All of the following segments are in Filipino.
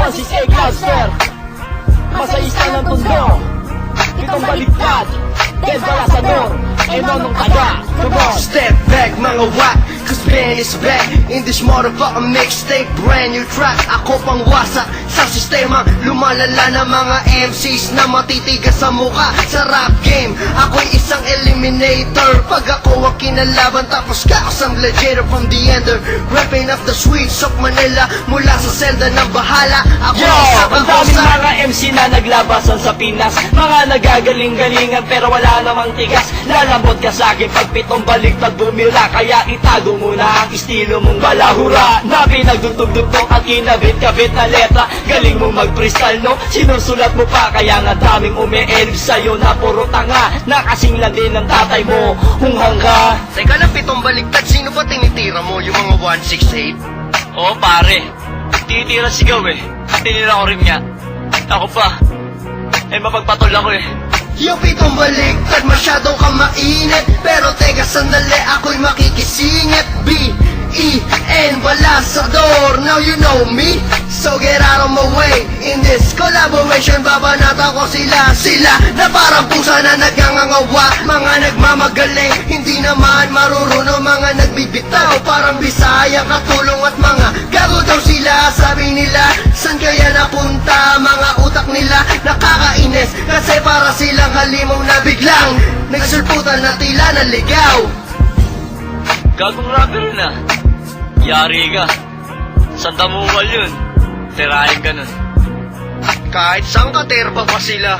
168 Gloucester, masayista ng tondo, pitong baliktad, Del Balasador, Nonong Taga. Come on! Step back mga whack, cause Ben is back in this motherfucking mixtape, brand new track. Ako pang wasak sa sistema, lumalala na mga MCs na matitigas sa muka sa rap game. Ako'y isang eliminator, pag ako ang kinalaban, tapos ka asang gladiator from the ender, rapping of the streets of Manila, mula sa selda ng bahala. Ako Yo! Ang daming mga MC na naglabasan sa Pinas, mga nagagaling-galingan pero wala namang tigas. Lalambot ka sa akin pag pitong baliktad bumila, kaya itago muna ang estilo mong balahura na pinagdugtog-dugtog at kinabit-kabit na letra. Galing mo mag-freestyle, no? Sinusulat mo pa, kaya nga daming ume-elb sa'yo na puro tanga, na kasing lang din ng tatay mo, hunghang ka. Teka lang, pitong baliktad, sino ba tinitira mo? Yung mga 168? Oo pare, tinitira sigaw eh, tinira ko rin nga. Ako pa, mapagpatol ako eh. Yung pitong baliktad, masyadong ka mainit, pero teka sandali, ako'y makikisingit. B-E-N Balasador, now you know me, so get out of my way. In this collaboration, babanata ko sila na parang pusa na nagngangawa, mga nagmamagaling, hindi naman marurunong, mga nagbibitaw, parang Bisaya, katulong at mga gago daw sila. Sabi nila, san kaya napunta, mga utak nila nakakainis, kasi para silang halimaw na biglang nagsulputan na tila na ligaw. Gagong rapper na, yari ka, sandamuwal yun, tirahin ka nun. Kahit saan katerba pa sila.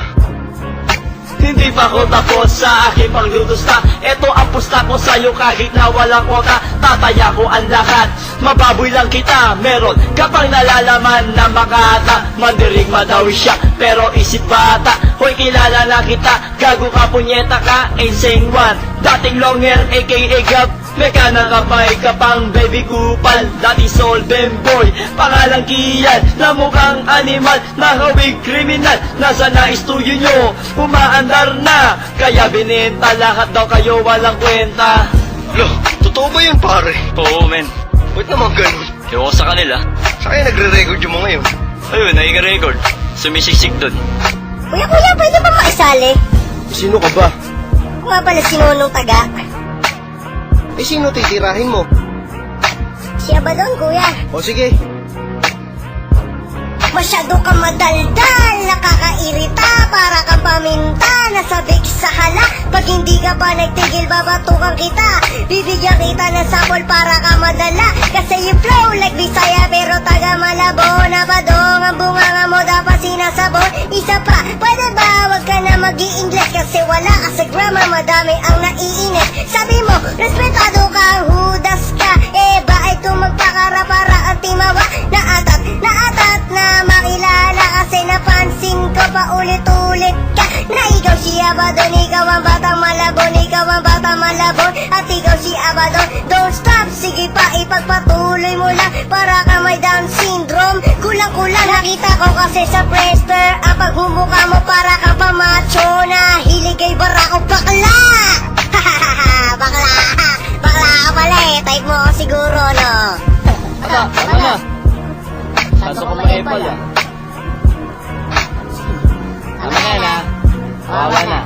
Hindi pa ako tapos sa aking panglutusta, eto ang pusta ko sa'yo kahit na walang kota. Tataya ko ang lahat, mababoy lang kita, meron kapag nalalaman na makata. Mandirigma daw siya, pero isip bata. Hoy, kilala na kita, gago ka, punyeta ka, insane one. Dating long hair, aka Gab, meka nakapay ka pang baby kupal. Dating solvent boy, pangalang Kian, na mukhang animal, nahawig kriminal. Nasa na studio nyo, umaandar na, kaya binenta lahat daw kayo, walang kwenta. Lo, totoo ba yun pare? Oo men, Ba't naman ganun? ewan ko sa kanila. Sa kaya nagre-record yung mga yun? Ayun, naiga-record, sumisiksik dun. Kuya, pwede ba maisali? Sino ka ba? Kung nga pala si Nonong Taga. Eh sino titirahin mo? Siya ba doon, kuya? O sige. Masyado ka madaldal, nakakairita, para kang paminta, nasabik sa hala. Pag hindi ka pa nagtigil, babatukan kita, bibigyan kita ng sapol para ka madala. Kasi you flow like Bisaya pero taga Malabon, nabadong ang bunganga mo dapat sinasabon. Isa pa, pwede ba wag ka na mag-i-English, kasi wala ka sa grammar, madami ang naiinis. Sabi mo, respetado ka, hudas ka, bakit kung magpakara para ang timawa? Naatat na makilala, kasi napansin ko pa ulit-ulit ka, na ikaw si Abadon, ikaw ang batang Malabon, ikaw ang batang Malabon, at ikaw si Abadon. Don't stop, sige pa, ipagpatuloy mo lang, para ka may Down syndrome. Kulang-kulang nakita ko kasi sa prester, ang paghumuka mo para kang pamacho, na hilig kay barako bakla. Bakla ka pala eh, type mo siguro, no? Ano na? Pasok ko mga epal ah. Tama na yan ah. Kawawa na.